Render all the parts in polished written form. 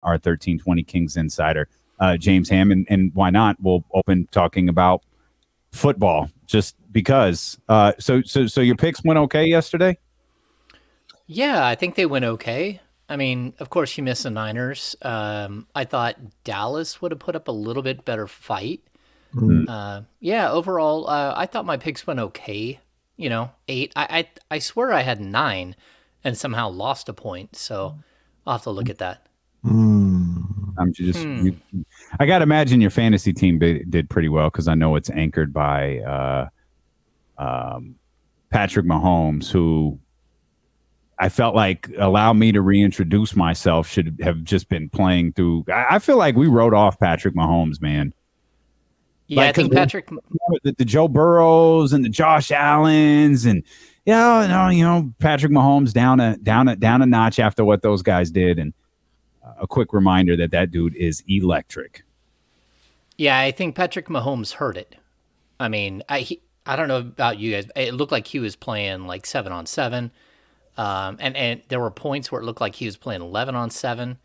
our 1320 Kings insider, James Ham. And why not? We'll open talking about football just because. So your picks went okay yesterday? Yeah, I think they went okay. I mean, of course, you missed the Niners. I thought Dallas would have put up a little bit better fight. Mm. Yeah, overall, I thought my picks went okay. 8. I swear I had 9 and somehow lost a point. So I'll have to look at that. I got to imagine your fantasy team did pretty well because I know it's anchored by Patrick Mahomes, who I felt like allow me to reintroduce myself should have just been playing through. I feel like we wrote off Patrick Mahomes, man. Yeah, I think Patrick, the Joe Burrows and the Josh Allens and Patrick Mahomes down a notch after what those guys did, and a quick reminder that dude is electric. Yeah, I think Patrick Mahomes heard it. I mean, I don't know about you guys. It looked like he was playing like 7-on-7. And there were points where it looked like he was playing 11-on-7.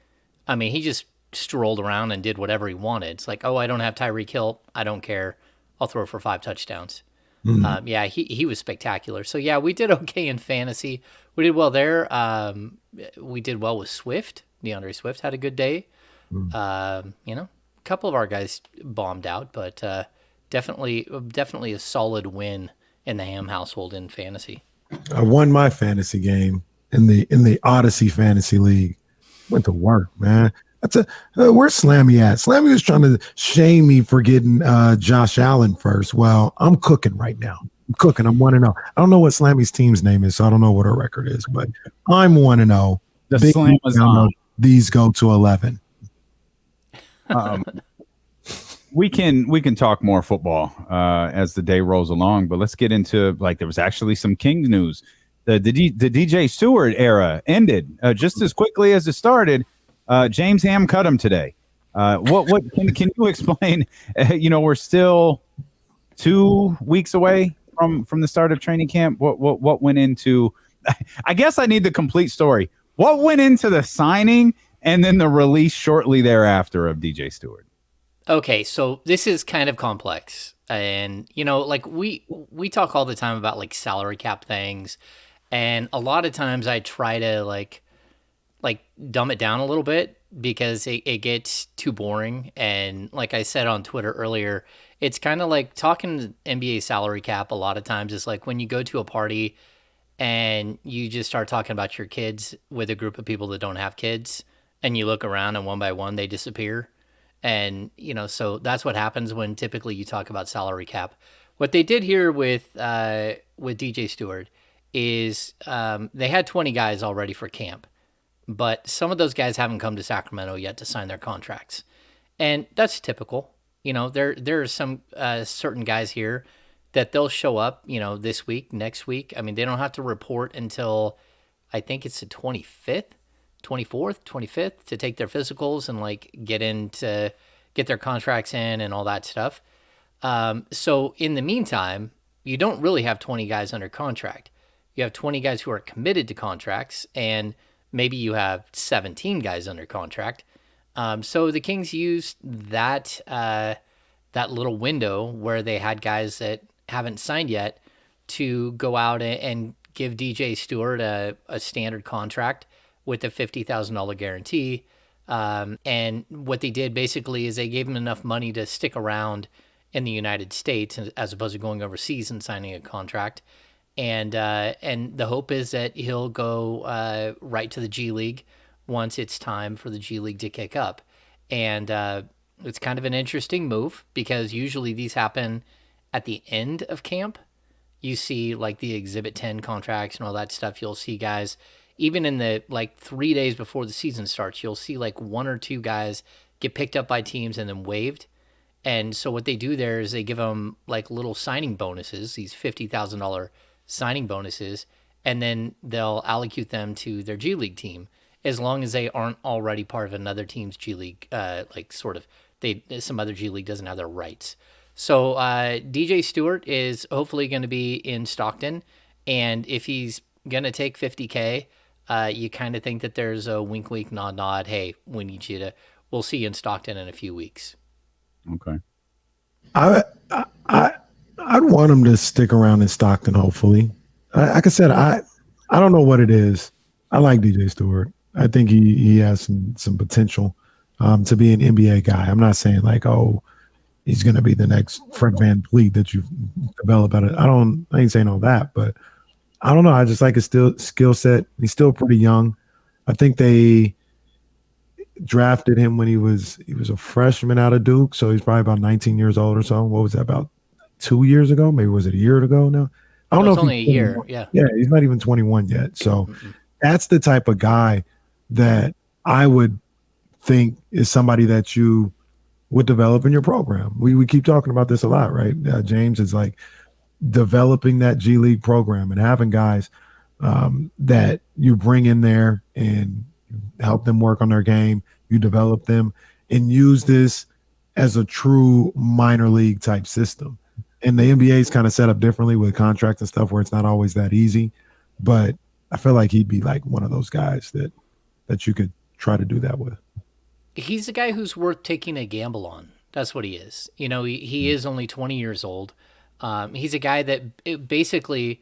I mean, he just strolled around and did whatever he wanted. It's like, oh, I don't have Tyreek Hill. I don't care. I'll throw for 5 touchdowns. Yeah, he was spectacular. So, yeah, we did okay in fantasy. We did well there. We did well with Swift. DeAndre Swift had a good day. A couple of our guys bombed out, but definitely a solid win in the Ham household in fantasy. I won my fantasy game in the Odyssey Fantasy League. Went to work, man. Where's Slammy at? Slammy was trying to shame me for getting Josh Allen first. Well, I'm cooking right now. I'm cooking. I'm 1-0. I don't know what Slammy's team's name is, so I don't know what her record is, but I'm 1-0. The Slam was on. These go to 11. We can talk more football as the day rolls along, but let's get into there was actually some Kings news. The DJ Steward era ended just as quickly as it started. James Ham cut him today. What can you explain? We're still 2 weeks away from the start of training camp. What went into? I guess I need the complete story. What went into the signing and then the release shortly thereafter of DJ Steward? Okay, so this is kind of complex. And, we talk all the time about salary cap things. And a lot of times I try to like dumb it down a little bit because it gets too boring. And like I said on Twitter earlier, it's kind of like talking NBA salary cap a lot of times is like when you go to a party and you just start talking about your kids with a group of people that don't have kids and you look around and one by one they disappear. And, so that's what happens when typically you talk about salary cap. What they did here with DJ Steward is they had 20 guys already for camp, but some of those guys haven't come to Sacramento yet to sign their contracts. And that's typical. There are some certain guys here that they'll show up, this week, next week. I mean, they don't have to report until I think it's the 24th, 25th to take their physicals and get their contracts in and all that stuff. So in the meantime, you don't really have 20 guys under contract. You have 20 guys who are committed to contracts, and maybe you have 17 guys under contract. So the Kings used that little window where they had guys that haven't signed yet to go out and give DJ Steward a standard contract with a $50,000 guarantee. And what they did basically is they gave him enough money to stick around in the United States as opposed to going overseas and signing a contract. And the hope is that he'll go right to the G League once it's time for the G League to kick up. And it's kind of an interesting move because usually these happen at the end of camp. You see the Exhibit 10 contracts and all that stuff. You'll see guys, even in the 3 days before the season starts, you'll see 1 or 2 guys get picked up by teams and then waived. And so what they do there is they give them little signing bonuses, these $50,000 signing bonuses, and then they'll allocate them to their G League team as long as they aren't already part of another team's G League, some other G League doesn't have their rights. So DJ Stewart is hopefully going to be in Stockton, and if he's going to take $50K, you kind of think that there's a wink, wink, nod, nod. Hey, we'll see you in Stockton in a few weeks. Okay. I'd want him to stick around in Stockton. Hopefully, like I said, I don't know what it is. I like DJ Steward. I think he has some potential to be an NBA guy. I'm not saying like, oh, he's going to be the next Fred VanVleet that you've developed. I ain't saying all that, but I don't know. I just like his skill set. He's still pretty young. I think they drafted him when he was a freshman out of Duke, so he's probably about 19 years old or so. What was that, about 2 years ago? Maybe was it a year ago now? I don't know. It's if only a year. Yeah, he's not even 21 yet. So that's the type of guy that I would think is somebody that you would develop in your program. We keep talking about this a lot, right? James is like developing that G League program and having guys that you bring in there and help them work on their game. You develop them and use this as a true minor league type system. And the NBA is kind of set up differently with contracts and stuff where it's not always that easy. But I feel like he'd be like one of those guys that you could try to do that with. he's a guy who's worth taking a gamble on. That's what he is. You know, he is only 20 years old. He's a guy that basically,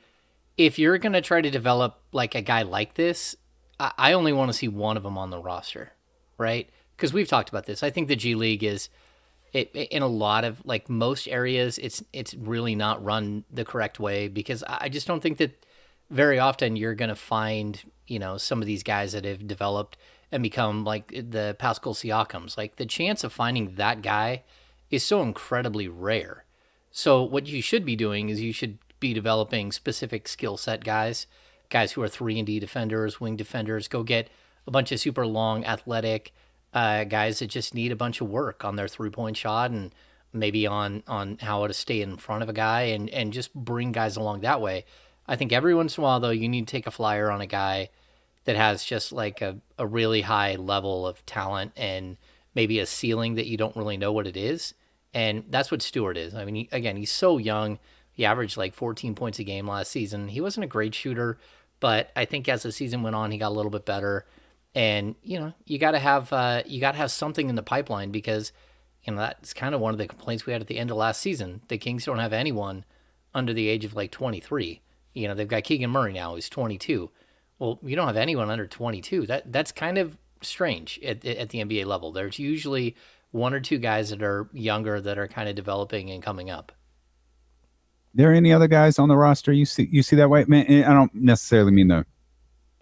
if you're going to try to develop like a guy like this, I only want to see one of them on the roster, right? Because we've talked about this. I think the G League is, in a lot of like most areas, it's really not run the correct way, because I just don't think that very often you're going to find, you know, some of these guys that have developed and become like the Pascal Siakams. Like the chance of finding that guy is so incredibly rare. So what you should be doing is you should be developing specific skill set guys who are 3-and-D defenders, wing defenders. Go get a bunch of super long athletic guys that just need a bunch of work on their 3-point shot and maybe on how to stay in front of a guy, and just bring guys along that way. I think every once in a while, though, you need to take a flyer on a guy that has just like a really high level of talent and maybe a ceiling that you don't really know what it is. And that's what Steward is. I mean, he's so young. He averaged like 14 points a game last season. He wasn't a great shooter, but I think as the season went on, he got a little bit better. And, you know, you got to have something in the pipeline, because, you know, that's kind of one of the complaints we had at the end of last season. The Kings don't have anyone under the age of like 23. You know, they've got Keegan Murray now, who's 22. Well, you don't have anyone under 22. That's kind of strange at the NBA level. There's usually one or two guys that are younger that are kind of developing and coming up. There any other guys on the roster you see that way? Man, I don't necessarily mean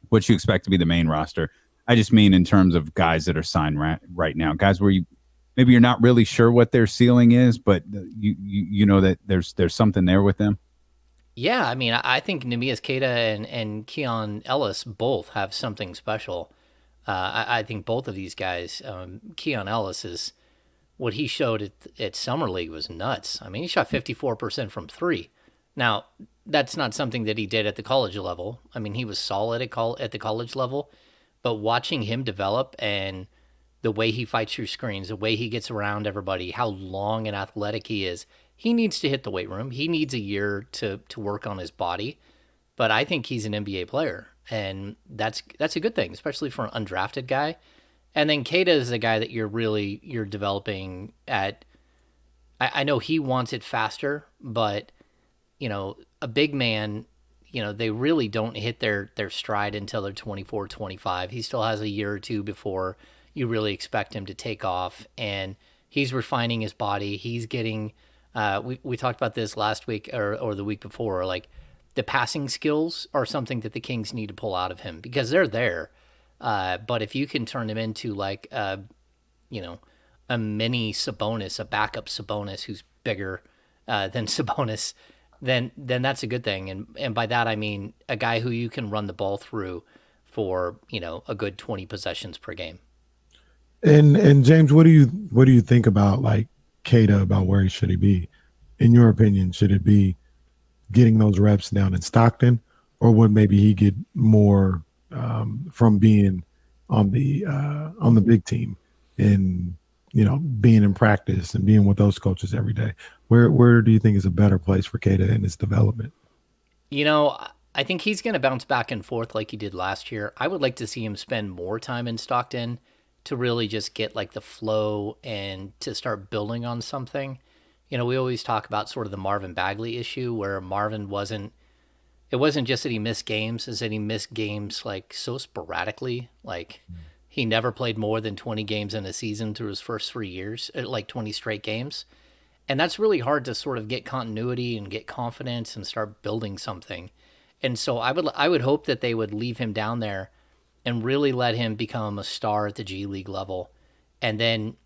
what you expect to be the main roster. I just mean in terms of guys that are signed right now, guys where maybe you're not really sure what their ceiling is, but you know that there's something there with them. Yeah, I mean, I think Neemias Queta and Keon Ellis both have something special. I think both of these guys, Keon Ellis, is what he showed at Summer League was nuts. I mean, he shot 54% from three. Now, that's not something that he did at the college level. I mean, he was solid at the college level, but watching him develop and the way he fights through screens, the way he gets around everybody, how long and athletic he is, he needs to hit the weight room. He needs a year to work on his body, but I think he's an NBA player, and that's a good thing, especially for an undrafted guy. And then Queta is the guy that you're developing at. I know he wants it faster, but, you know, a big man, you know, they really don't hit their stride until they're 24, 25. He still has a year or two before you really expect him to take off, and he's refining his body. He's getting, we talked about this last week or the week before, like the passing skills are something that the Kings need to pull out of him, because they're there. But if you can turn him into like, you know, a mini Sabonis, a backup Sabonis who's bigger than Sabonis, then that's a good thing. And by that I mean a guy who you can run the ball through for, you know, a good 20 possessions per game. And James, what do you think about like Queta, about where should he be? In your opinion, should it be getting those reps down in Stockton, or would maybe he get more from being on the big team and, you know, being in practice and being with those coaches every day? Where do you think is a better place for Queta in his development? You know, I think he's going to bounce back and forth like he did last year. I would like to see him spend more time in Stockton to really just get like the flow and to start building on something. You know, we always talk about sort of the Marvin Bagley issue where Marvin wasn't, it wasn't just that he missed games, is that he missed games like so sporadically. Like he never played more than 20 games in a season through his first 3 years, like 20 straight games. And that's really hard to sort of get continuity and get confidence and start building something. And so I would hope that they would leave him down there and really let him become a star at the G League level and then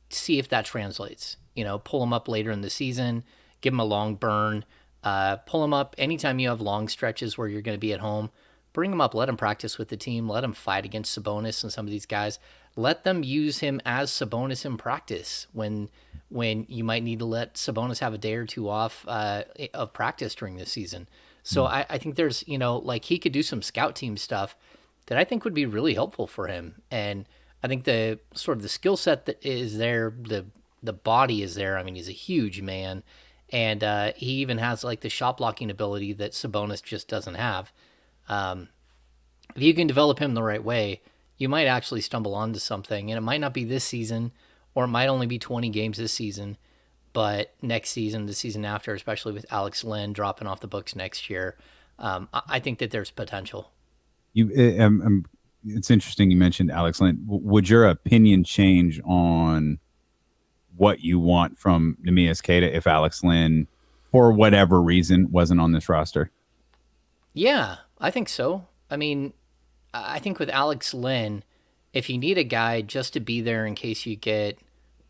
see if that translates. You know, pull him up later in the season, give him a long burn, pull him up anytime you have long stretches where you're going to be at home. Bring him up, let him practice with the team, let him fight against Sabonis and some of these guys. Let them use him as Sabonis in practice when you might need to let Sabonis have a day or two off of practice during the season. So I think there's, you know, like he could do some scout team stuff that I think would be really helpful for him. And I think the sort of the skill set that is there, the body is there. I mean, he's a huge man, and he even has like the shot blocking ability that Sabonis just doesn't have. If you can develop him the right way, you might actually stumble onto something, and it might not be this season, or it might only be 20 games this season, but next season, the season after, especially with Alex Len dropping off the books next year, I think that there's potential. It's interesting you mentioned Alex Len. Would your opinion change on what you want from Neemias Queta if Alex Len, for whatever reason, wasn't on this roster? Yeah, I think so. I mean, I think with Alex Len, if you need a guy just to be there in case you get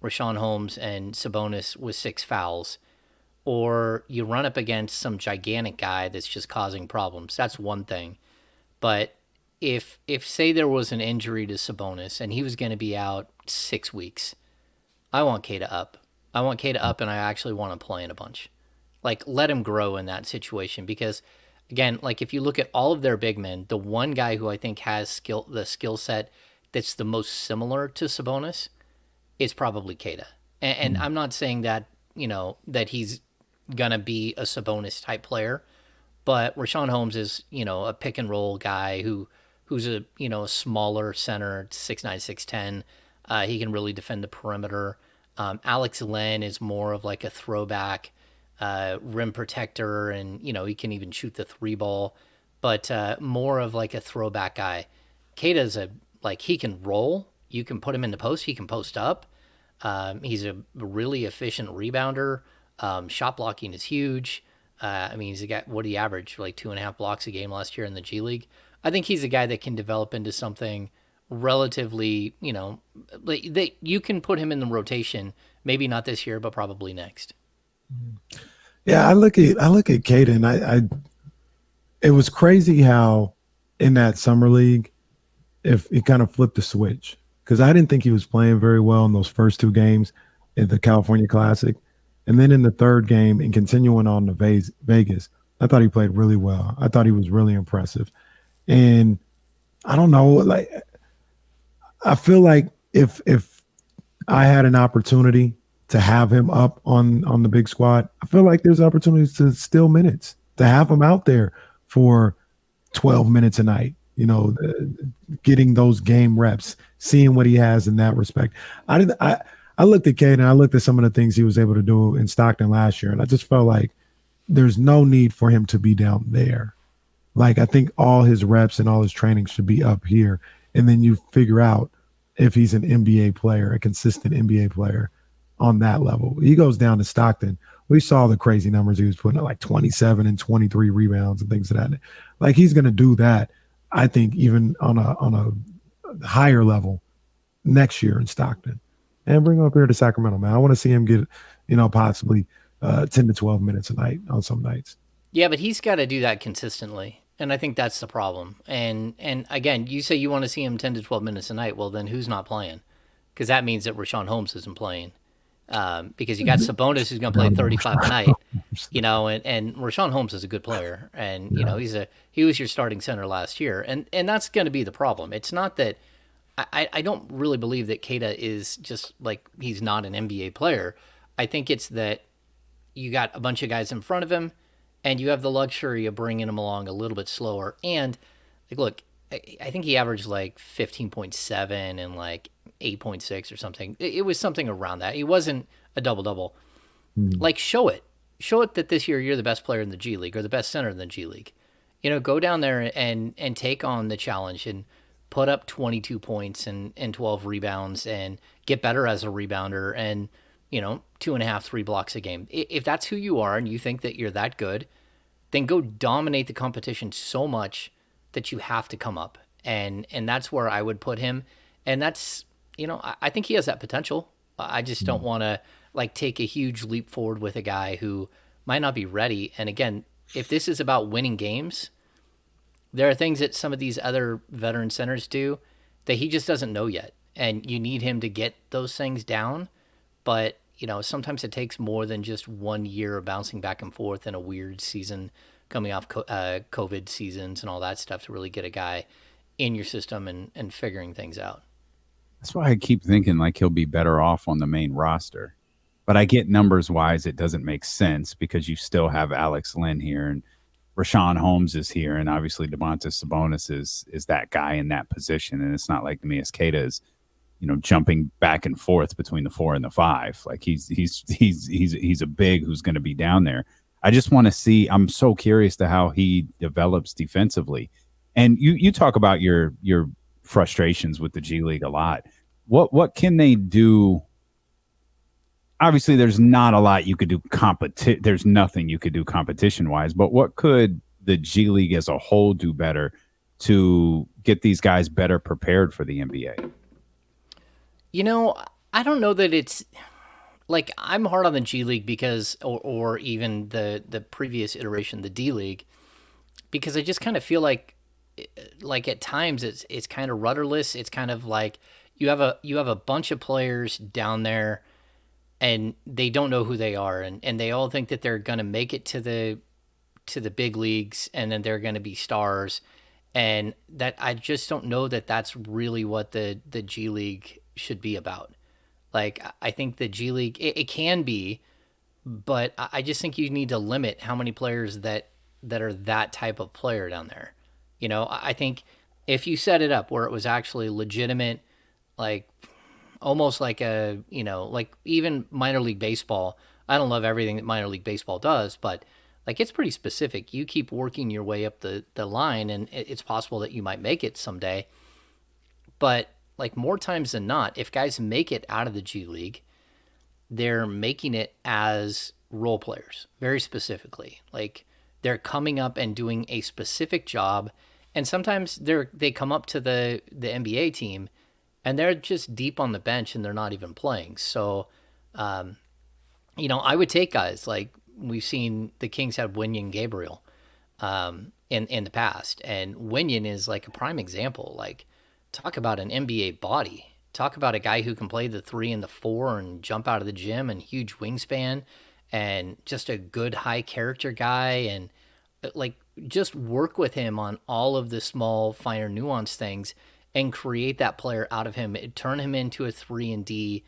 Rashawn Holmes and Sabonis with 6 fouls, or you run up against some gigantic guy that's just causing problems, that's one thing. But if say there was an injury to Sabonis and he was going to be out 6 weeks, I want Queta up. I want Queta up, and I actually want to play in a bunch. Like, let him grow in that situation because, again, like if you look at all of their big men, the one guy who I think has the skill set that's the most similar to Sabonis is probably Queta. And I'm not saying that, you know, that he's going to be a Sabonis type player, but Rashawn Holmes is, you know, a pick and roll guy who's a, you know, a smaller center, 6'9", 6'10". He can really defend the perimeter. Alex Len is more of like a throwback rim protector, and, you know, he can even shoot the 3 ball, but more of like a throwback guy. Queta's he can roll. You can put him in the post. He can post up. He's a really efficient rebounder. Shot blocking is huge. I mean, he's a guy, what did he average? Like 2.5 blocks a game last year in the G League. I think he's a guy that can develop into something relatively, you know, you can put him in the rotation, maybe not this year, but probably next. Yeah, I look at Queta, and it was crazy how in that summer league, if he kind of flipped the switch, because I didn't think he was playing very well in those first 2 games in the California Classic, and then in the 3rd game and continuing on to Vegas, I thought he played really well. I thought he was really impressive, and I don't know, like I feel like if I had an opportunity to have him up on the big squad, I feel like there's opportunities to steal minutes, to have him out there for 12 minutes a night, you know, getting those game reps, seeing what he has in that respect. I looked at Queta and I looked at some of the things he was able to do in Stockton last year, and I just felt like there's no need for him to be down there. Like, I think all his reps and all his training should be up here, and then you figure out if he's an NBA player, a consistent NBA player on that level. He goes down to Stockton. We saw the crazy numbers he was putting at, like 27 and 23 rebounds and things of that. Like, he's going to do that, I think, even on a higher level next year in Stockton. And bring him up here to Sacramento, man. I want to see him get, you know, possibly 10 to 12 minutes a night on some nights. Yeah, but he's got to do that consistently. And I think that's the problem. And again, you say you want to see him 10 to 12 minutes a night. Well, then who's not playing? Because that means that Rashawn Holmes isn't playing. Because you got Sabonis who's going to play 35 a night, you know, and Rashawn Holmes is a good player. And, you know, he was your starting center last year. And that's going to be the problem. It's not that I don't really believe that Queta is just like, he's not an NBA player. I think it's that you got a bunch of guys in front of him and you have the luxury of bringing him along a little bit slower. And like, look, I think he averaged like 15.7 and like 8.6 or something. It was something around that. He wasn't a double double. Like, show it. Show it that this year you're the best player in the G League or the best center in the G League. Go down there and take on the challenge and put up 22 points and 12 rebounds and get better as a rebounder and, 2.5, 3 blocks a game. If that's who you are and you think that you're that good, then go dominate the competition so much that you have to come up. And that's where I would put him. And that's, I think he has that potential. I just don't want to like take a huge leap forward with a guy who might not be ready. And again, if this is about winning games, there are things that some of these other veteran centers do that he just doesn't know yet. And you need him to get those things down. But, sometimes it takes more than just 1 year of bouncing back and forth in a weird season coming off COVID seasons and all that stuff to really get a guy in your system and figuring things out. That's why I keep thinking like he'll be better off on the main roster. But I get numbers wise, it doesn't make sense because you still have Alex Lynn here and Rashawn Holmes is here. And obviously Domantas Sabonis is that guy in that position. And it's not like Neemias Queta is, jumping back and forth between the 4 and the 5. Like he's a big who's going to be down there. I just want to see, I'm so curious to how he develops defensively. And you talk about your frustrations with the G League a lot. What can they do? Obviously, there's not a lot you could do there's nothing you could do competition-wise, but what could the G League as a whole do better to get these guys better prepared for the NBA? I don't know that it's like I'm hard on the G League because or even the previous iteration, the D League, because I just kind of feel like at times it's kind of rudderless. It's kind of like you have a bunch of players down there and they don't know who they are and they all think that they're going to make it to the big leagues and then they're going to be stars, and that I just don't know that that's really what the G League should be about. Like, I think the G League it can be, but I just think you need to limit how many players that are that type of player down there. I think if you set it up where it was actually legitimate, like almost like like even minor league baseball. I don't love everything that minor league baseball does, but like it's pretty specific. You keep working your way up the line and it's possible that you might make it someday. But like more times than not, if guys make it out of the G League, they're making it as role players, very specifically. Like they're coming up and doing a specific job, and sometimes they come up to the NBA team and they're just deep on the bench and they're not even playing. So, I would take guys like we've seen the Kings have Wenyen Gabriel in the past, and Wenyen is like a prime example. Like, talk about an NBA body. Talk about a guy who can play the 3 and the 4 and jump out of the gym and huge wingspan and just a good high character guy, and like just work with him on all of the small, finer nuance things and create that player out of him. Turn him into a 3 and D,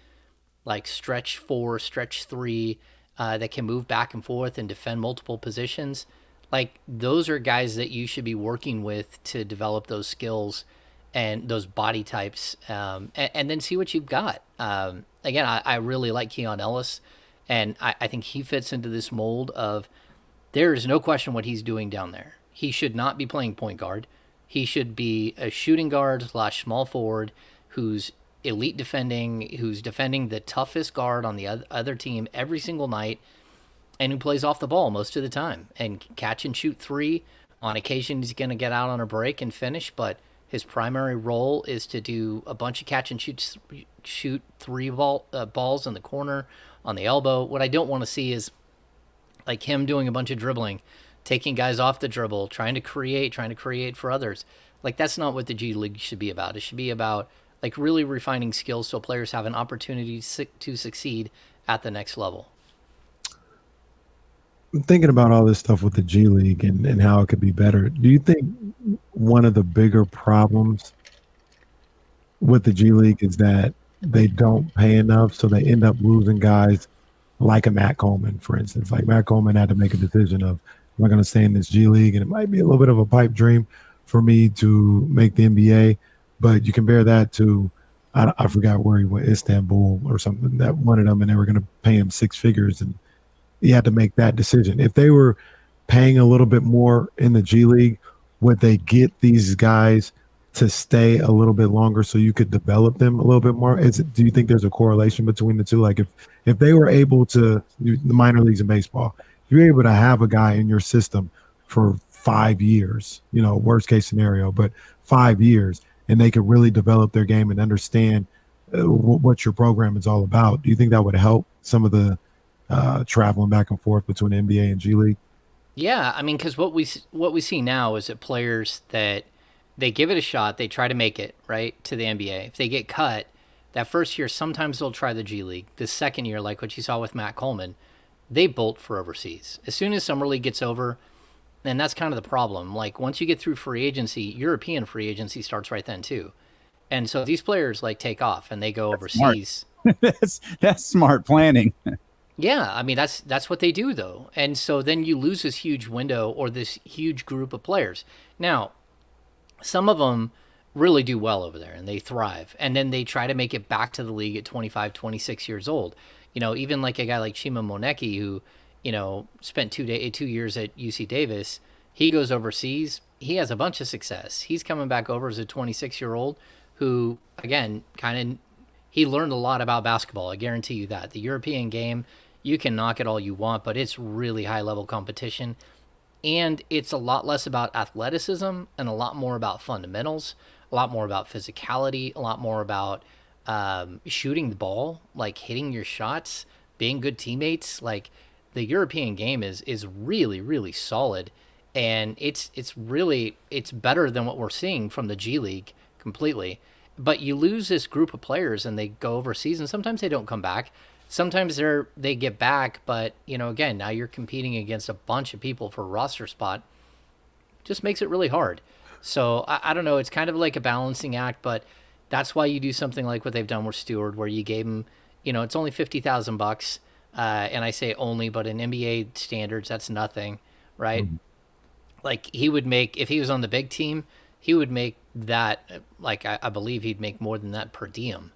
like stretch 4, stretch 3, that can move back and forth and defend multiple positions. Like those are guys that you should be working with to develop those skills and those body types, and then see what you've got. Again, I really like Keon Ellis, and I think he fits into this mold of there is no question what he's doing down there. He should not be playing point guard. He should be a shooting guard / small forward who's elite defending, who's defending the toughest guard on the other team every single night, and who plays off the ball most of the time and catch and shoot 3. On occasion, he's going to get out on a break and finish, but his primary role is to do a bunch of catch and shoot 3 balls in the corner, on the elbow. What I don't want to see is like him doing a bunch of dribbling, taking guys off the dribble, trying to create for others. Like that's not what the G League should be about. It should be about like really refining skills so players have an opportunity to succeed at the next level. I'm thinking about all this stuff with the G League and how it could be better. Do you think one of the bigger problems with the G League is that they don't pay enough, so they end up losing guys like a Matt Coleman, for instance? Like Matt Coleman had to make a decision of, I'm not going to stay in this G League, and it might be a little bit of a pipe dream for me to make the NBA. But you compare that to, I forgot where he went, Istanbul or something, that wanted him, and they were going to pay him six figures, and he had to make that decision. If they were paying a little bit more in the G League, would they get these guys to stay a little bit longer so you could develop them a little bit more? Do you think there's a correlation between the two? Like if they were able to, the minor leagues in baseball, if you're able to have a guy in your system for 5 years, worst case scenario, but 5 years, and they could really develop their game and understand what your program is all about, do you think that would help some of the traveling back and forth between NBA and G League? Yeah, I mean, because what we see now is that players that they give it a shot, they try to make it right to the NBA. If they get cut, that first year, sometimes they'll try the G League. The second year, like what you saw with Matt Coleman, they bolt for overseas. As soon as summer league gets over, and that's kind of the problem. Like once you get through free agency, European free agency starts right then too. And so these players like take off and they go overseas. That's smart planning. Yeah, I mean that's what they do though. And so then you lose this huge window or this huge group of players. Now, some of them really do well over there and they thrive. And then they try to make it back to the league at 25, 26 years old. Even like a guy like Chima Moneki who, spent 2 years at UC Davis, he goes overseas. He has a bunch of success. He's coming back over as a 26-year-old who, again, he learned a lot about basketball. I guarantee you that. The European game, you can knock it all you want, but it's really high-level competition. And it's a lot less about athleticism and a lot more about fundamentals, a lot more about physicality, a lot more about shooting the ball, like hitting your shots, being good teammates. Like the European game is really, really solid. And it's better than what we're seeing from the G League completely. But you lose this group of players and they go overseas and sometimes they don't come back. Sometimes they get back, but again, now you're competing against a bunch of people for a roster spot. Just makes it really hard. So I don't know. It's kind of like a balancing act, but that's why you do something like what they've done with Steward, where you gave him, it's only $50,000. And I say only, but in NBA standards, that's nothing, right? Mm-hmm. Like he would make, if he was on the big team, he would make that, like I believe he'd make more than that per diem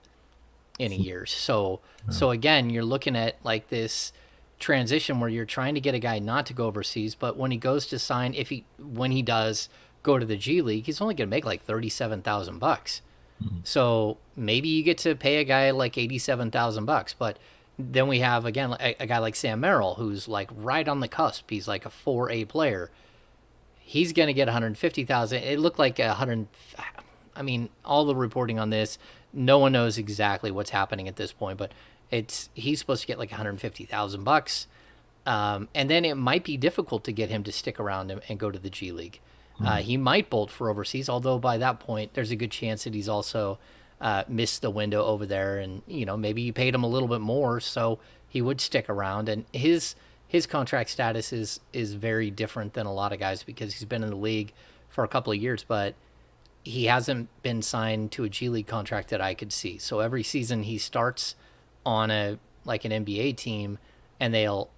in a year. So again, you're looking at like this transition where you're trying to get a guy not to go overseas, but when he goes to sign, when he does go to the G League, he's only going to make like $37,000. Mm-hmm. So maybe you get to pay a guy like $87,000, but then we have again a guy like Sam Merrill, who's like right on the cusp. He's like a 4A player. He's going to get $150,000. It looked like 100. I mean, all the reporting on this, no one knows exactly what's happening at this point, but he's supposed to get like $150,000. And then it might be difficult to get him to stick around and go to the G League. He might bolt for overseas, although by that point, there's a good chance that he's also missed the window over there. And, maybe you paid him a little bit more, so he would stick around. And his contract status is very different than a lot of guys because he's been in the league for a couple of years, but he hasn't been signed to a G League contract that I could see. So every season he starts on an NBA team and they'll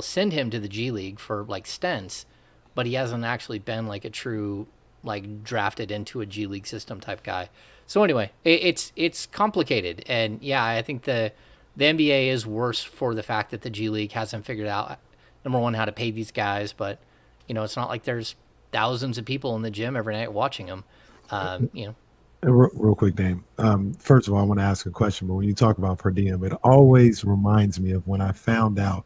send him to the G League for like stints, but he hasn't actually been like a true, like drafted into a G League system type guy. So anyway, it's complicated. And yeah, I think the NBA is worse for the fact that the G League hasn't figured out, number one, how to pay these guys, but it's not like there's thousands of people in the gym every night watching them. Real quick, Dame. First of all, I want to ask a question, but when you talk about per diem, it always reminds me of when I found out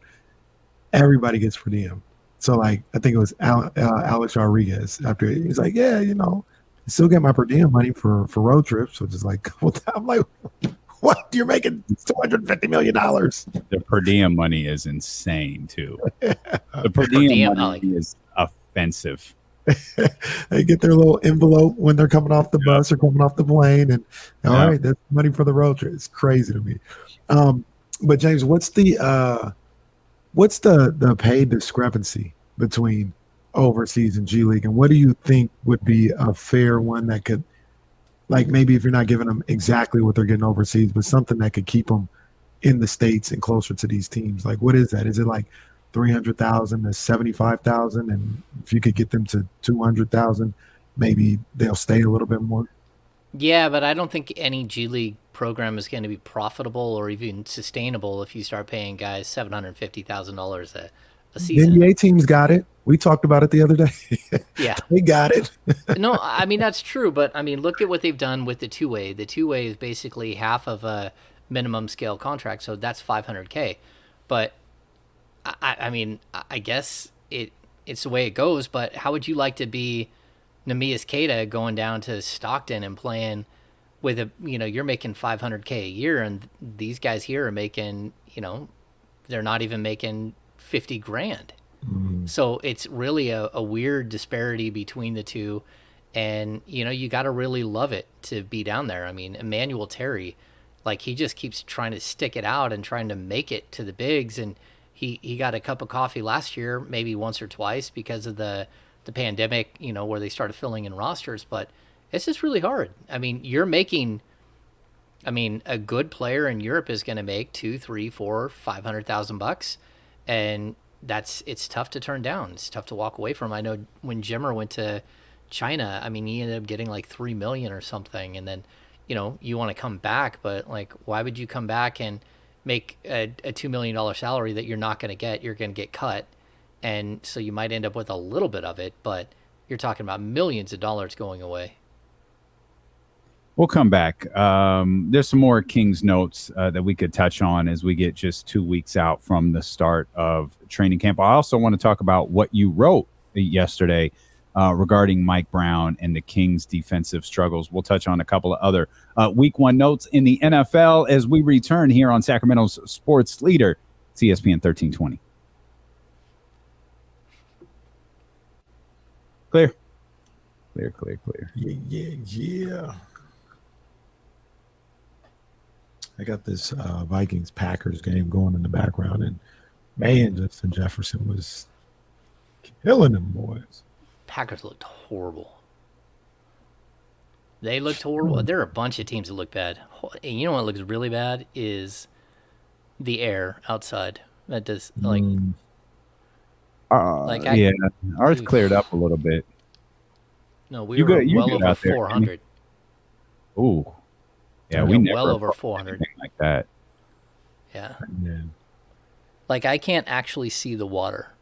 everybody gets per diem. So, like, I think it was Alex Rodriguez. After he's like, yeah, I still get my per diem money for road trips, which is like, I'm like, what? You're making $250 million. The per diem money is insane too. The per diem money is offensive. They get their little envelope when they're coming off the bus or coming off the plane, and all right, that's money for the road trip. It's crazy to me. But James, what's the pay discrepancy between overseas and G League, and what do you think would be a fair one that could, like, maybe if you're not giving them exactly what they're getting overseas, but something that could keep them in the States and closer to these teams? Like, what is that? Is it like 300,000 to 75,000, and if you could get them to 200,000, maybe they'll stay a little bit more. Yeah, but I don't think any G League program is going to be profitable or even sustainable if you start paying guys $750,000 a season. The NBA teams got it. We talked about it the other day. Yeah. They got it. No, I mean, that's true. But, I mean, look at what they've done with the two-way. The two-way is basically half of a minimum scale contract, so that's $500K. But, I mean, I guess it's the way it goes, but how would you like to be Neemias Queta going down to Stockton and playing with you're making $500K a year, and these guys here are making, they're not even making $50,000. So it's really a weird disparity between the two, and you got to really love it to be down there. I mean, Emmanuel Terry, like, he just keeps trying to stick it out and trying to make it to the bigs, and he got a cup of coffee last year, maybe once or twice because of the pandemic, where they started filling in rosters, but it's just really hard. I mean, a good player in Europe is going to make $200,000, $300,000, $400,000, $500,000, and it's tough to turn down. It's tough to walk away from. I know when Jimmer went to China, I mean, he ended up getting like $3 million or something, and then you want to come back, but like, why would you come back and make a $2 million salary that you're not going to get? You're going to get cut, and so you might end up with a little bit of it, but you're talking about millions of dollars going away. We'll come back. There's some more Kings notes that we could touch on as we get just 2 weeks out from the start of training camp. I also want to talk about what you wrote yesterday regarding Mike Brown and the Kings' defensive struggles. We'll touch on a couple of other week one notes in the NFL as we return here on Sacramento's sports leader, ESPN 1320. Clear. Yeah. I got this Vikings-Packers game going in the background, and man, Justin Jefferson was killing them boys. Packers looked horrible. They looked horrible. There are a bunch of teams that look bad. And you know what looks really bad is the air outside. That does, like... yeah, ours cleared up a little bit. No, we were well over 400. Ooh. Yeah, we never well over 400 like that. Yeah. Yeah. Like, I can't actually see the water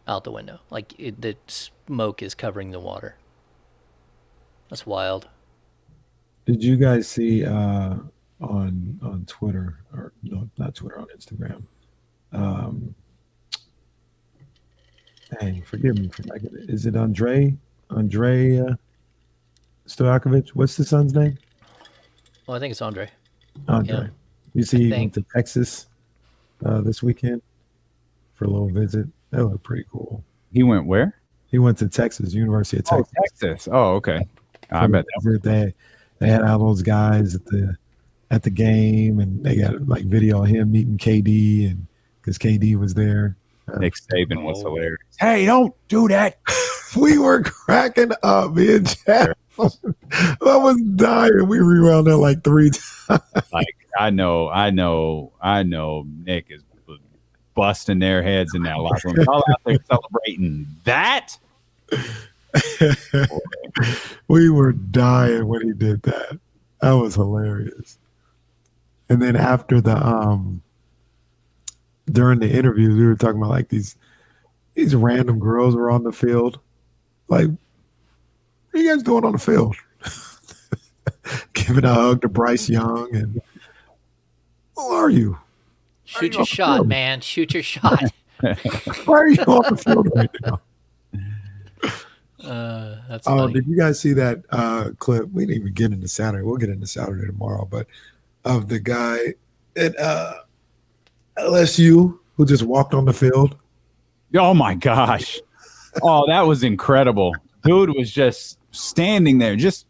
out the window. Like, the smoke is covering the water. That's wild. Did you guys see on Twitter, or no, not Twitter, on Instagram? Dang, forgive me for not getting it. Is it Andrei Stojakovic? What's the son's name? Well, I think it's Andre. Yeah. You see, he went to Texas this weekend for a little visit. That looked pretty cool. He went where? He went to Texas, University of Texas. Oh, Texas. Oh, okay. I bet they had all those guys at the game, and they got like video of him meeting KD, and because KD was there. Nick Saban was hilarious. Hey, don't do that. We were cracking up, me and Chad. I was dying. We rewound that like 3 times. Like, I know Nick is busting their heads in that locker room. All out there celebrating that. We were dying when he did that. That was hilarious. And then after during the interviews, we were talking about like these random girls were on the field. Like, what are you guys doing on the field? Giving a hug to Bryce Young, and who are you? Shoot your shot, man. Shoot your shot. Why are you on the field right now? That's funny. Did you guys see that clip? We didn't even get into Saturday. We'll get into Saturday tomorrow, but of the guy at LSU who just walked on the field. Oh my gosh. Oh, that was incredible. Dude was just standing there, just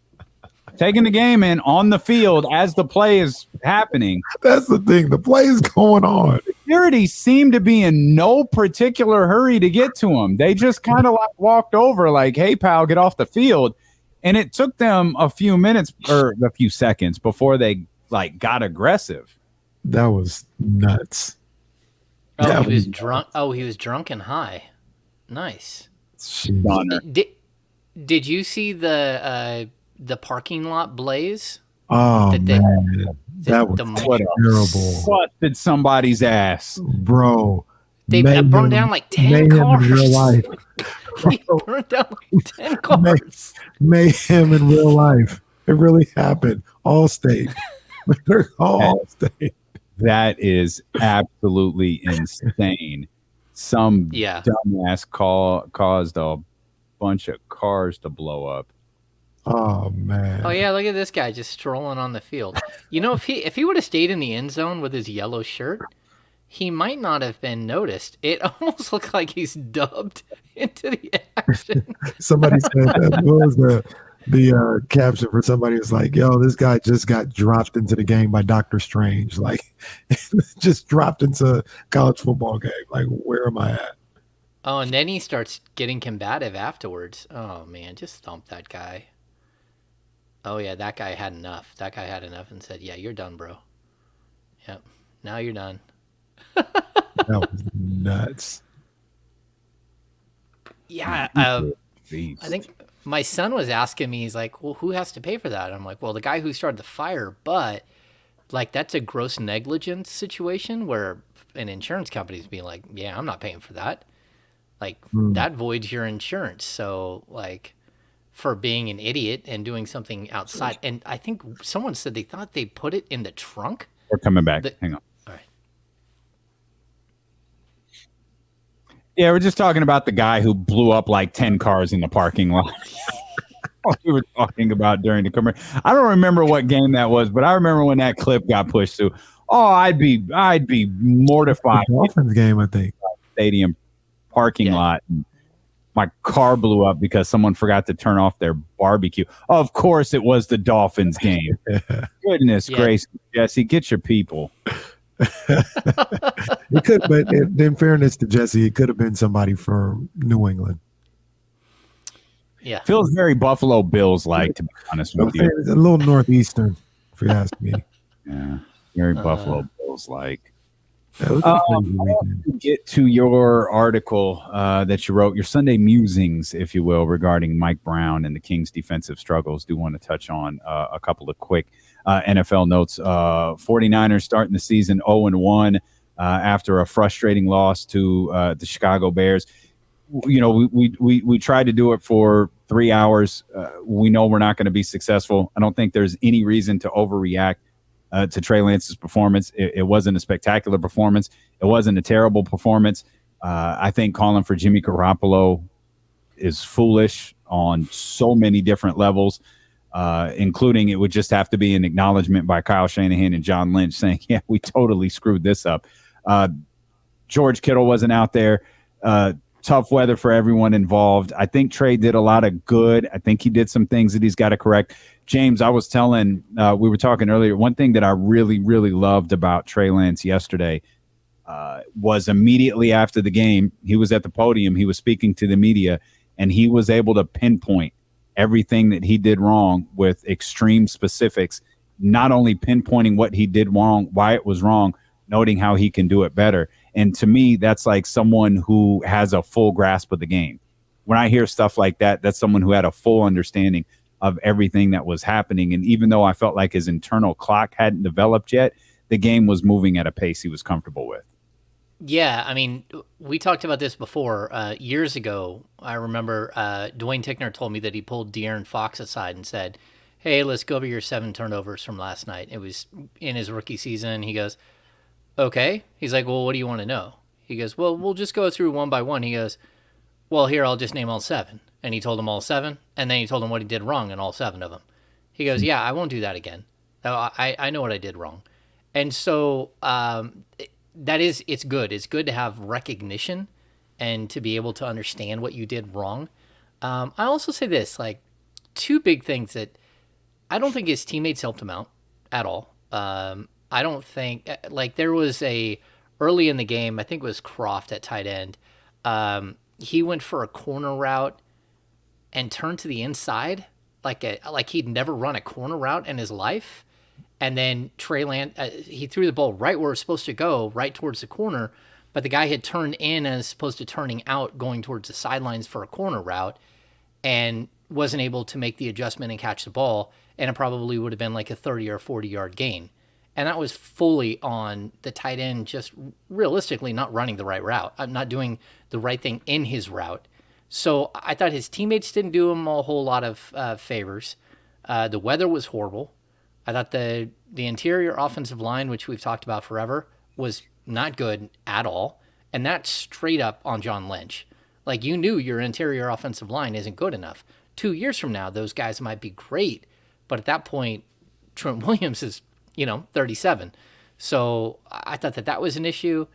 taking the game in on the field as the play is happening. That's the thing. The play is going on. Security seemed to be in no particular hurry to get to him. They just kind of like walked over like, hey, pal, get off the field. And it took them a few minutes or a few seconds before they like got aggressive. That was nuts. Oh, That he was was drunk. Oh, he was drunk and high. Nice. Stunner. Did you see the parking lot blaze? oh That the man, that was the What a terrible, busted somebody's ass. bro. they burned down like 10 mayhem in real cars. life, He burned down like 10 May- cars. mayhem in real life. It really happened. All state, all state. That is absolutely insane. Some Yeah. dumbass caused a bunch of cars to blow up. Oh man. Oh yeah, look at this guy just strolling on the field. You know, if he would have stayed in the end zone with his yellow shirt, he might not have been noticed. It almost looked like he's dubbed into the action. Somebody said what was the caption for somebody was like, yo, this guy just got dropped into the game by Doctor Strange. Like just dropped into a college football game. Like, where am I at? Oh, and then he starts getting combative afterwards. Oh man, just thump that guy. Oh yeah, that guy had enough. That guy had enough and said, "Yeah, you're done, bro. Yep, now you're done." That was nuts. Yeah, Beast. I think my son was asking me, he's like, well, who has to pay for that? I'm like, well, the guy who started the fire, but like that's a gross negligence situation where an insurance company's being like, yeah, I'm not paying for that. Like that voids your insurance. So like for being an idiot and doing something outside. And I think someone said they thought they put it in the trunk. We're coming back. Hang on. All right. Yeah, we're just talking about the guy who blew up like 10 cars in the parking lot. We were talking about during the commercial. I don't remember what game that was, but I remember when that clip got pushed through. Oh, I'd be mortified. Dolphins game, I think. Stadium parking lot. And my car blew up because someone forgot to turn off their barbecue. Of course, it was the Dolphins game. Goodness gracious, Jesse, get your people. It could, but in fairness to Jesse, it could have been somebody from New England. Yeah. Feels very Buffalo Bills like, to be honest with you. It's a little northeastern, if you ask me. Yeah, very Buffalo Bills like. To get to your article that you wrote, your Sunday musings, if you will, regarding Mike Brown and the Kings' defensive struggles. Do want to touch on a couple of quick NFL notes. 49ers starting the season 0-1 after a frustrating loss to the Chicago Bears. You know, we tried to do it for 3 hours. We know we're not going to be successful. I don't think there's any reason to overreact to Trey Lance's performance. It wasn't a spectacular performance. It wasn't a terrible performance. I think calling for Jimmy Garoppolo is foolish on so many different levels, including it would just have to be an acknowledgement by Kyle Shanahan and John Lynch saying, yeah, we totally screwed this up. George Kittle wasn't out there. Tough weather for everyone involved. I think Trey did a lot of good. I think he did some things that he's got to correct. James, I was telling, we were talking earlier, one thing that I really, really loved about Trey Lance yesterday was immediately after the game, he was at the podium, he was speaking to the media, and he was able to pinpoint everything that he did wrong with extreme specifics, not only pinpointing what he did wrong, why it was wrong, noting how he can do it better. And to me, that's like someone who has a full grasp of the game. When I hear stuff like that, that's someone who had a full understanding of everything that was happening. And even though I felt like his internal clock hadn't developed yet, the game was moving at a pace he was comfortable with. Yeah, I mean, we talked about this before. Years ago, I remember Dwayne Tickner told me that he pulled De'Aaron Fox aside and said, hey, let's go over your 7 turnovers from last night. It was in his rookie season. He goes, okay. He's like, well, what do you want to know? He goes, well, we'll just go through one by one. He goes, well, here, I'll just name all 7. And he told him all 7. And then he told him what he did wrong in all 7 of them. He goes, yeah, I won't do that again. I know what I did wrong. And so it's good. It's good to have recognition and to be able to understand what you did wrong. I also say this, like 2 big things that I don't think his teammates helped him out at all. I don't think, like there was early in the game, I think it was Croft at tight end. He went for a corner route and turned to the inside like he'd never run a corner route in his life. And then Trey Lance, he threw the ball right where it was supposed to go, right towards the corner. but the guy had turned in as opposed to turning out, going towards the sidelines for a corner route, and wasn't able to make the adjustment and catch the ball, and it probably would have been like a 30 or 40-yard gain. And that was fully on the tight end, just realistically not running the right route. I'm not doing the right thing in his route. So I thought his teammates didn't do him a whole lot of favors. The weather was horrible. I thought the interior offensive line, which we've talked about forever, was not good at all. And that's straight up on John Lynch. Like, you knew your interior offensive line isn't good enough. 2 years from now, those guys might be great. But at that point, Trent Williams is, 37. So I thought that was an issue.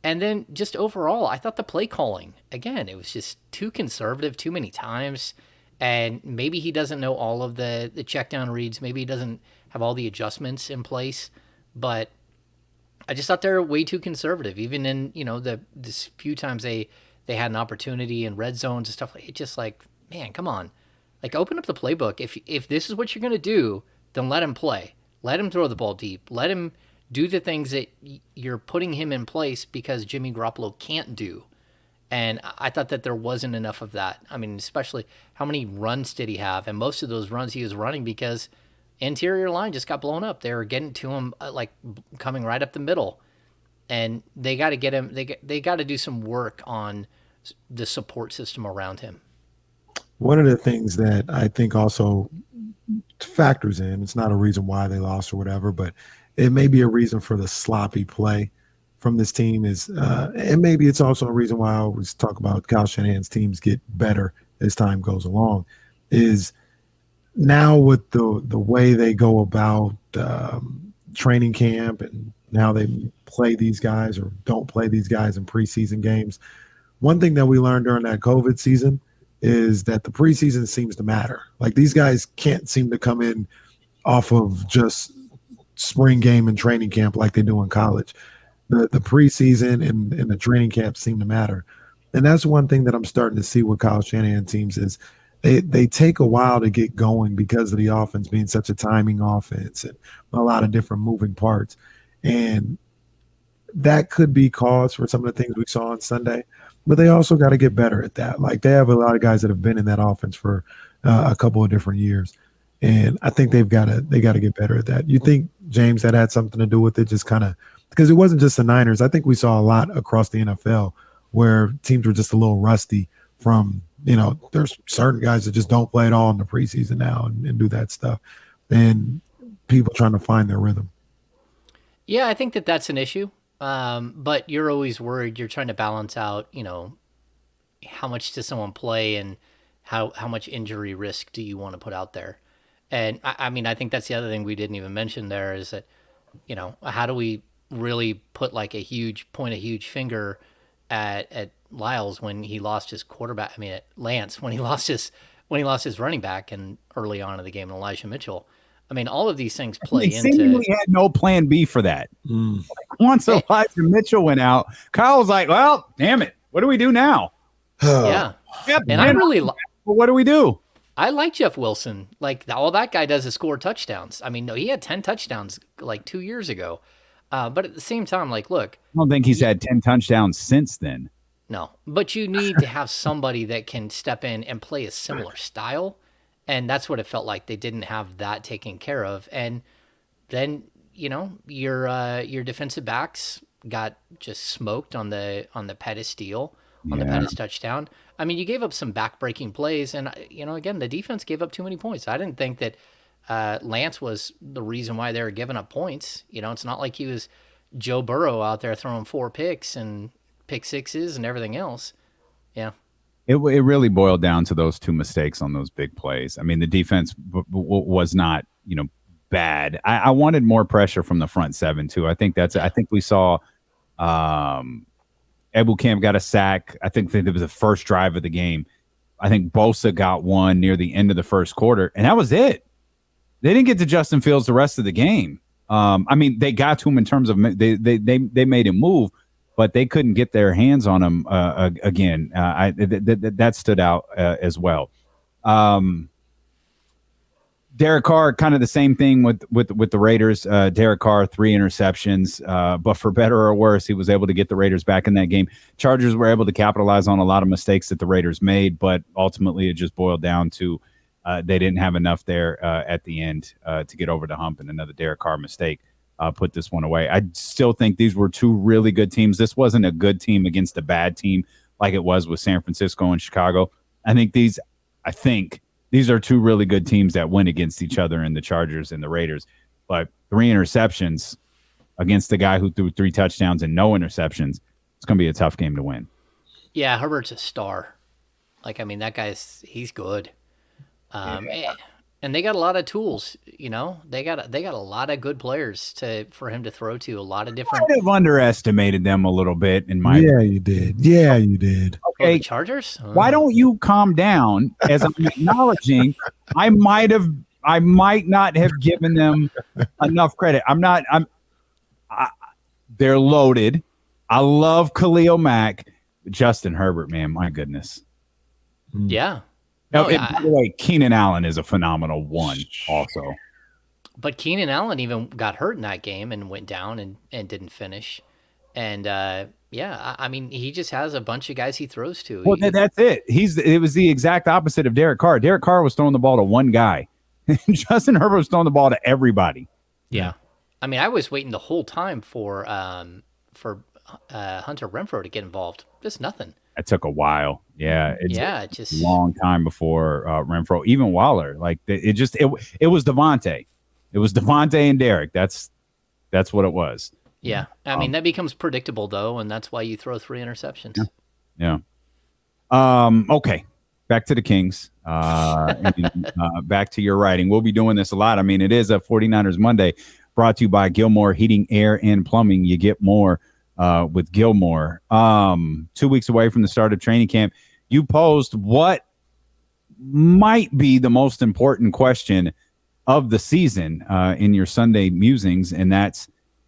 And then just overall, I thought the play calling, again, it was just too conservative too many times. And maybe he doesn't know all of the check down reads. Maybe he doesn't have all the adjustments in place. But I just thought they're way too conservative. Even in, this few times they had an opportunity in red zones and stuff like it. Just like, man, come on. Like, open up the playbook. If this is what you're going to do, then let him play. Let him throw the ball deep. Let him do the things that you're putting him in place because Jimmy Garoppolo can't do. And I thought that there wasn't enough of that. I mean, especially how many runs did he have? And most of those runs he was running because interior line just got blown up. They were getting to him, like, coming right up the middle. And they got to get him. They got to do some work on the support system around him. One of the things that I think also factors in, it's not a reason why they lost or whatever, but it may be a reason for the sloppy play from this team is, and maybe it's also a reason why I always talk about Kyle Shanahan's teams get better as time goes along, is now with the way they go about training camp and now they play these guys or don't play these guys in preseason games. One thing that we learned during that COVID season is that the preseason seems to matter. Like, these guys can't seem to come in off of just spring game and training camp like they do in college. The preseason and the training camp seem to matter. And that's one thing that I'm starting to see with Kyle Shanahan teams is they take a while to get going because of the offense being such a timing offense and a lot of different moving parts. And that could be cause for some of the things we saw on Sunday. But they also got to get better at that. Like, they have a lot of guys that have been in that offense for a couple of different years. And I think they got to get better at that. You think, James, that had something to do with it, just kind of because it wasn't just the Niners. I think we saw a lot across the NFL where teams were just a little rusty from, there's certain guys that just don't play at all in the preseason now and do that stuff. And people trying to find their rhythm. Yeah, I think that's an issue. But you're always worried. You're trying to balance out, how much does someone play and how much injury risk do you want to put out there? And I mean, I think that's the other thing we didn't even mention there is that, how do we really put like a huge finger at Lyles when he lost his quarterback? I mean, at Lance when he lost his running back and early on in the game, and Elijah Mitchell. I mean, all of these things play into. Seemingly had no plan B for that. Like, once Elijah Mitchell went out, Kyle was like, "Well, damn it, what do we do now?" Yeah, and I really. Well, what do we do? I like Jeff Wilson. Like, all that guy does is score touchdowns. I mean, no, he had 10 touchdowns like 2 years ago. But at the same time, like, look. I don't think he's had 10 touchdowns since then. No, but you need to have somebody that can step in and play a similar style. And that's what it felt like. They didn't have that taken care of. And then, your defensive backs got just smoked on the Pettis steal, on the Pettis touchdown. I mean, you gave up some back-breaking plays. And, again, the defense gave up too many points. I didn't think that Lance was the reason why they were giving up points. It's not like he was Joe Burrow out there throwing 4 picks and pick sixes and everything else. Yeah. It really boiled down to those 2 mistakes on those big plays. I mean, the defense was not, bad. I wanted more pressure from the front 7 too. I think we saw Ebukam got a sack. I think it was the first drive of the game. I think Bosa got one near the end of the first quarter, and that was it. They didn't get to Justin Fields the rest of the game. I mean, they got to him in terms of they made him move, but they couldn't get their hands on him again. That stood out as well. Derek Carr, kind of the same thing with the Raiders. Derek Carr, 3 interceptions, but for better or worse, he was able to get the Raiders back in that game. Chargers were able to capitalize on a lot of mistakes that the Raiders made, but ultimately it just boiled down to they didn't have enough there at the end to get over the hump, and another Derek Carr mistake put this one away. I still think these were 2 really good teams. This wasn't a good team against a bad team like it was with San Francisco and Chicago. I think these are 2 really good teams that win against each other in the Chargers and the Raiders. But 3 interceptions against the guy who threw 3 touchdowns and no interceptions, it's going to be a tough game to win. Yeah, Herbert's a star. That he's good. And they got a lot of tools, They got a lot of good players for him to throw to. A lot of different. I have underestimated them a little bit in my. Yeah, you did. Yeah, you did. Okay, the Chargers. Why don't you calm down? As I'm acknowledging, I might not have given them enough credit. They're loaded. I love Khalil Mack, Justin Herbert. Man, my goodness. Yeah. By the way, Keenan Allen is a phenomenal one also. But Keenan Allen even got hurt in that game and went down and didn't finish. And, he just has a bunch of guys he throws to. Well, that's it. It was the exact opposite of Derek Carr. Derek Carr was throwing the ball to one guy. Justin Herbert was throwing the ball to everybody. Yeah. I was waiting the whole time for Hunter Renfrow to get involved. Just nothing. It took a while. Yeah. Just a long time before Renfrow, even Waller. Like it was Devontae. It was Devontae and Derek. That's what it was. Yeah. That becomes predictable though, and that's why you throw 3 interceptions. Yeah. Okay. Back to the Kings. Back to your writing. We'll be doing this a lot. It is a 49ers Monday brought to you by Gilmore Heating, Air, and Plumbing. You get more with Gilmore. 2 weeks away from the start of training camp, you posed what might be the most important question of the season in your Sunday musings, and that's,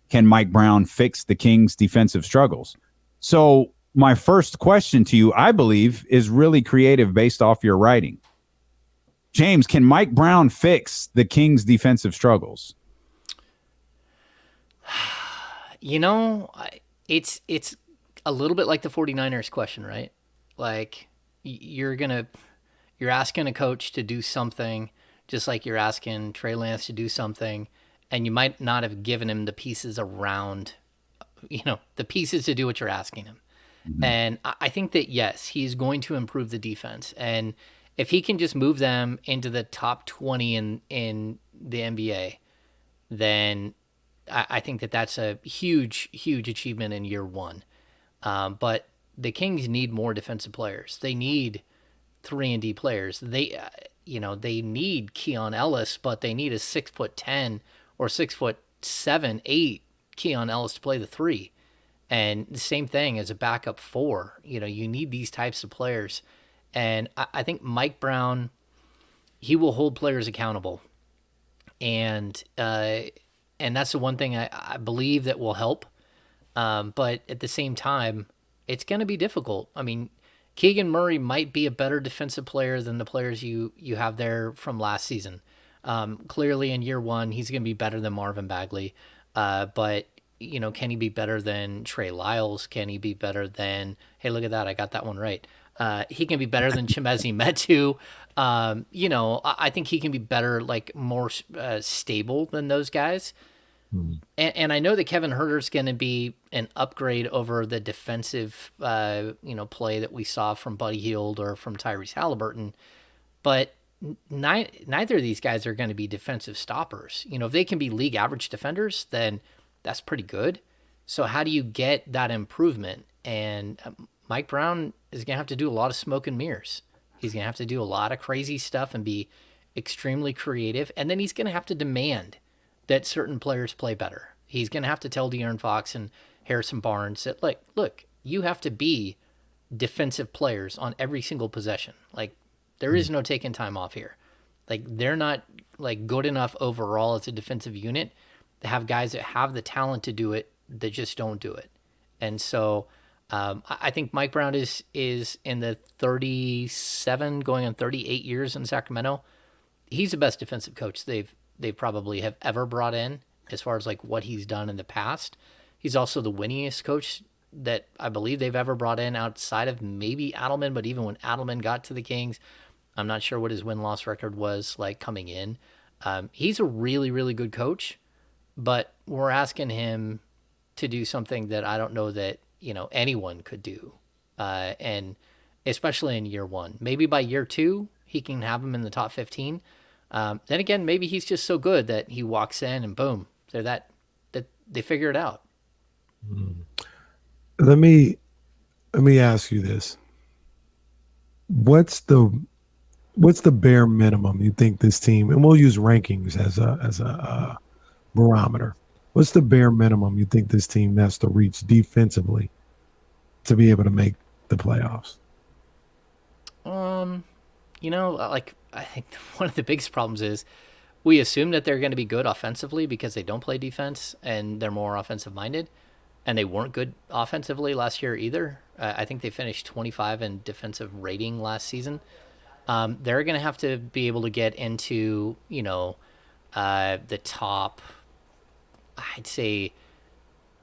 can Mike Brown fix the Kings' defensive struggles? So my first question to you, I believe, is really creative based off your writing. James, can Mike Brown fix the Kings' defensive struggles? It's a little bit like the 49ers question, right? Like you're asking a coach to do something just like you're asking Trey Lance to do something, and you might not have given him the pieces around, the pieces to do what you're asking him. Mm-hmm. And I think that, yes, he's going to improve the defense. And if he can just move them into the top 20 in the NBA, then I think that that's a huge, huge achievement in year one. But the Kings need more defensive players. They need 3-and-D players. They need Keon Ellis, but they need a 6'10" or 6'7", 8" Keon Ellis to play the 3. And the same thing as a backup 4. You need these types of players. And I think Mike Brown, he will hold players accountable. And that's the one thing I believe that will help. But at the same time, it's going to be difficult. Keegan Murray might be a better defensive player than the players you have there from last season. Clearly in year one, he's going to be better than Marvin Bagley. But, can he be better than Trey Lyles? Can he be better than, hey, look at that, I got that one right. He can be better than Chimezie Metu. I think he can be better, more stable than those guys. And I know that Kevin Huerter's going to be an upgrade over the defensive, play that we saw from Buddy Hield or from Tyrese Halliburton. But neither of these guys are going to be defensive stoppers. If they can be league average defenders, then that's pretty good. So how do you get that improvement? And Mike Brown is going to have to do a lot of smoke and mirrors. He's going to have to do a lot of crazy stuff and be extremely creative. And then he's going to have to demand that certain players play better. He's going to have to tell De'Aaron Fox and Harrison Barnes that, look, you have to be defensive players on every single possession. There is no taking time off here. They're not, good enough overall as a defensive unit to have guys that have the talent to do it that just don't do it. And so I think Mike Brown is in the 37, going on 38 years in Sacramento. he's the best defensive coach they probably have ever brought in as far as like what he's done in the past. He's also the winningest coach that I believe they've ever brought in outside of maybe Adelman, but even when Adelman got to the Kings, I'm not sure what his win-loss record was like coming in. He's a really, really good coach, but we're asking him to do something that I don't know that, anyone could do. And especially in year one. Maybe by year two, he can have him in the top 15. Then again, maybe he's just so good that he walks in and boom, they're that they figure it out. Let me ask you this. What's the bare minimum you think this team, and we'll use rankings as a barometer. What's the bare minimum you think this team has to reach defensively to be able to make the playoffs? Like I think one of the biggest problems is we assume that they're going to be good offensively because they don't play defense and they're more offensive minded, and they weren't good offensively last year either. I think they finished 25 in defensive rating last season. They're going to have to be able to get into, the top, I'd say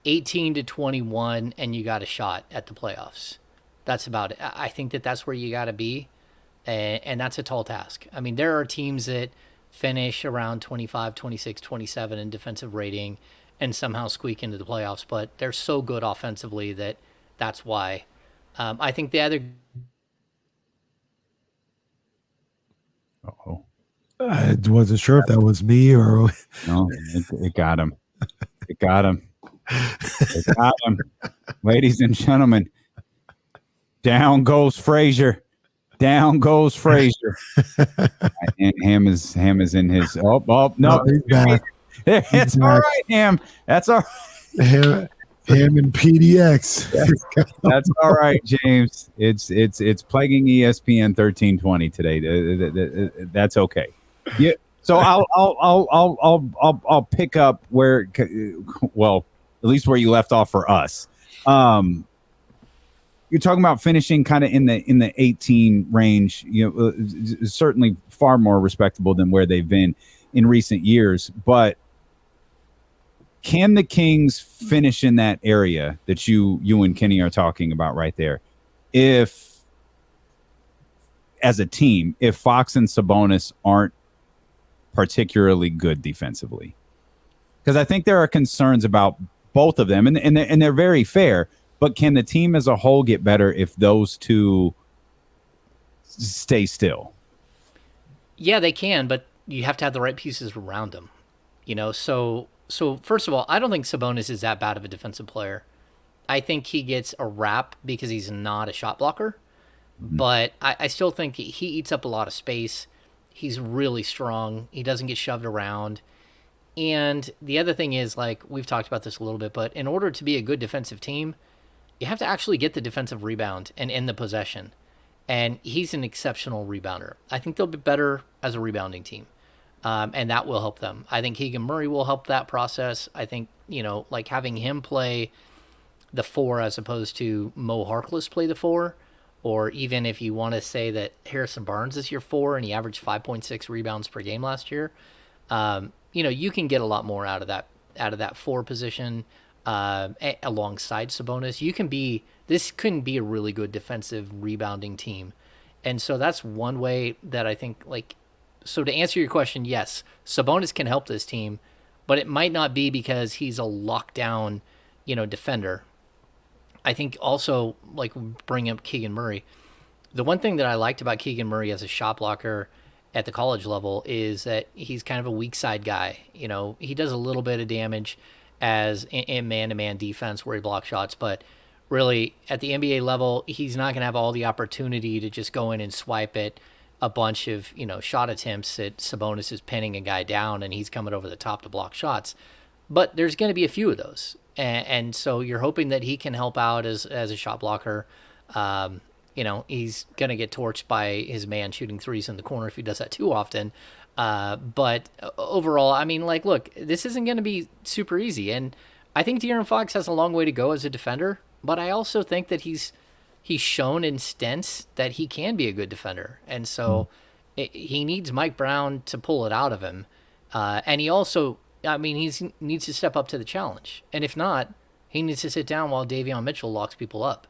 18 to 21, and you got a shot at the playoffs. That's about it. I think that's where you got to be, and that's a tall task. I mean, there are teams that finish around 25, 26, 27 in defensive rating and somehow squeak into the playoffs, but they're so good offensively that's why. I think the other... Uh-oh. I wasn't sure if that was me or... No, it got him. It got him. It got him. Ladies and gentlemen, down goes Frazier. Down goes Frazier. And Ham is in his... Oh, no. He's back. It's all right, Ham. That's all right. Ham and PDX. That's all right, James. It's plaguing ESPN 1320 today. That's okay. Yeah. So I'll pick up where, well, at least where you left off for us. You're talking about finishing kind of in the 18 range. Certainly far more respectable than where they've been in recent years. But can the Kings finish in that area that you and Kenny are talking about right there? If, as a team, if Fox and Sabonis aren't particularly good defensively, because I think there are concerns about both of them, and they're very fair. But can the team as a whole get better if those two stay still? Yeah, they can, but you have to have the right pieces around them. So first of all, I don't think Sabonis is that bad of a defensive player. I think he gets a rap because he's not a shot blocker, but I still think he eats up a lot of space. He's really strong. He doesn't get shoved around. And the other thing is, like, we've talked about this a little bit, but in order to be a good defensive team, you have to actually get the defensive rebound and end the possession. And he's an exceptional rebounder. I think they'll be better as a rebounding team. And that will help them. I think Keegan Murray will help that process. I think, like having him play the 4 as opposed to Mo Harkless play the 4, or even if you want to say that Harrison Barnes is your 4 and he averaged 5.6 rebounds per game last year, you can get a lot more out of that 4 position alongside Sabonis. This couldn't be a really good defensive rebounding team. And so that's one way that I think, so to answer your question, yes, Sabonis can help this team, but it might not be because he's a lockdown, defender. I think also, bring up Keegan Murray. The one thing that I liked about Keegan Murray as a shot blocker at the college level is that he's kind of a weak side guy. He does a little bit of damage as in man-to-man defense where he blocks shots, but really at the NBA level, he's not going to have all the opportunity to just go in and swipe at a bunch of, shot attempts that Sabonis is pinning a guy down and he's coming over the top to block shots. But there's going to be a few of those. And so you're hoping that he can help out as a shot blocker. He's going to get torched by his man shooting threes in the corner if he does that too often. But overall, I mean, look, this isn't going to be super easy. And I think De'Aaron Fox has a long way to go as a defender, but I also think that he's shown in stints that he can be a good defender. And so He needs Mike Brown to pull it out of him. And he also, I mean, he needs to step up to the challenge. And if not, he needs to sit down while Davion Mitchell locks people up.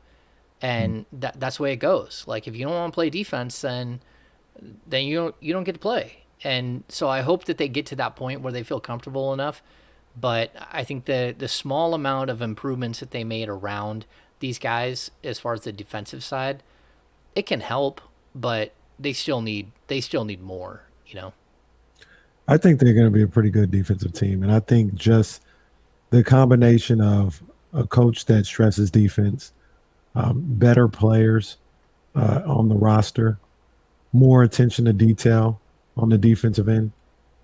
And that's the way it goes. Like, if you don't want to play defense, then you don't get to play. And so I hope that they get to that point where they feel comfortable enough. But I think the small amount of improvements that they made around these guys, as far as the defensive side, it can help, but they still need more, you know. I think they're going to be a pretty good defensive team, and I think just the combination of a coach that stresses defense, better players on the roster, more attention to detail on the defensive end,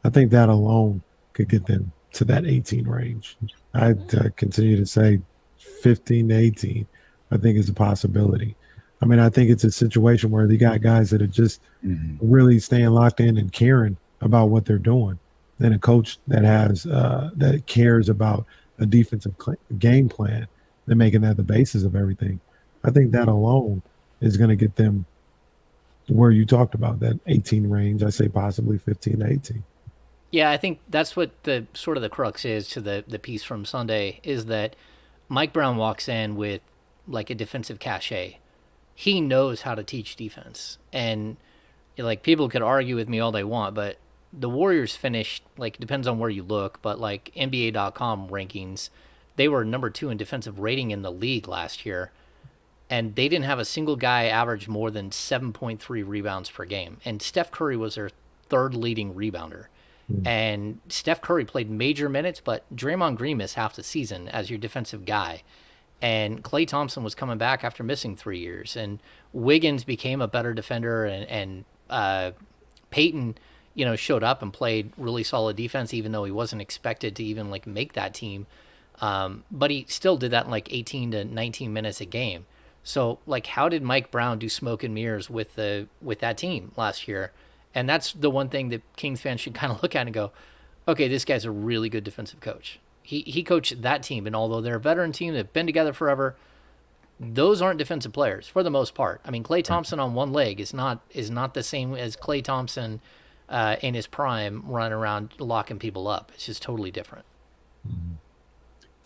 I think that alone could get them to that 18 range. I continue to say 15 to 18, I think is a possibility. I mean, I think it's a situation where they got guys that are just really staying locked in and caring about what they're doing, and a coach that has that cares about a defensive game plan and making that the basis of everything. I think that alone is going to get them where you talked about, that 18 range. I say possibly 15 to 18. Yeah, I think that's what the sort of the crux is to the piece from Sunday, is that Mike Brown walks in with like a defensive cachet. He knows how to teach defense. And like, people could argue with me all they want, but the Warriors finished, like, depends on where you look, but like NBA.com rankings, they were number 2 in defensive rating in the league last year. And they didn't have a single guy average more than 7.3 rebounds per game. And Steph Curry was their 3rd leading rebounder. And Steph Curry played major minutes, but Draymond Green missed half the season as your defensive guy. And Klay Thompson was coming back after missing 3 years. And Wiggins became a better defender, and Peyton, you know, showed up and played really solid defense, even though he wasn't expected to even like make that team. But he still did that in like 18 to 19 minutes a game. So like, how did Mike Brown do smoke and mirrors with that team last year? And that's the one thing that Kings fans should kind of look at and go, okay, this guy's a really good defensive coach. He coached that team, and although they're a veteran team that've been together forever, those aren't defensive players for the most part. I mean, Klay Thompson on one leg is not the same as Klay Thompson in his prime running around locking people up. It's just totally different.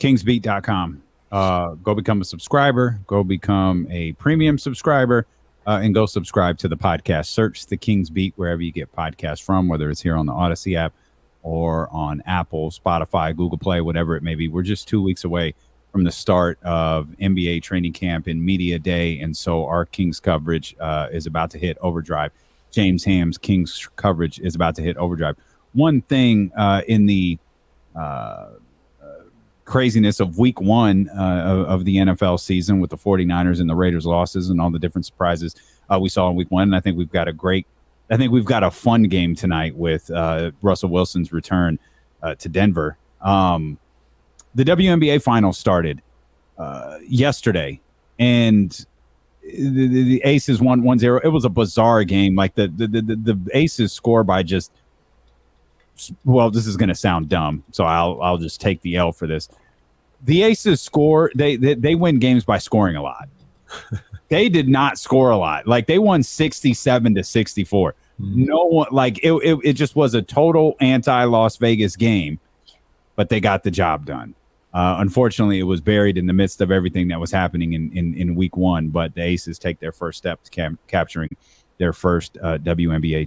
Kingsbeat.com. Go become a subscriber. Go become a premium subscriber. And go subscribe to the podcast. Search the Kings Beat wherever you get podcasts from, whether it's here on the Odyssey app or on Apple, Spotify, Google Play, whatever it may be. We're just 2 weeks away from the start of NBA training camp and media day, and so our Kings coverage is about to hit overdrive. James Ham's Kings coverage is about to hit overdrive. One thing in the craziness of week 1 of the NFL season, with the 49ers and the Raiders losses and all the different surprises we saw in week 1. And I think we've got a fun game tonight with Russell Wilson's return to Denver. The WNBA finals started yesterday, and the Aces won 1-0. It was a bizarre game. Like the Aces score by just, well, this is going to sound dumb, so I'll just take the L for this. The Aces score, they win games by scoring a lot. They did not score a lot. Like, they won 67 to 64. No one, like, it just was a total anti-Las Vegas game, but they got the job done. Unfortunately, it was buried in the midst of everything that was happening in week 1, but the Aces take their first step to capturing their first WNBA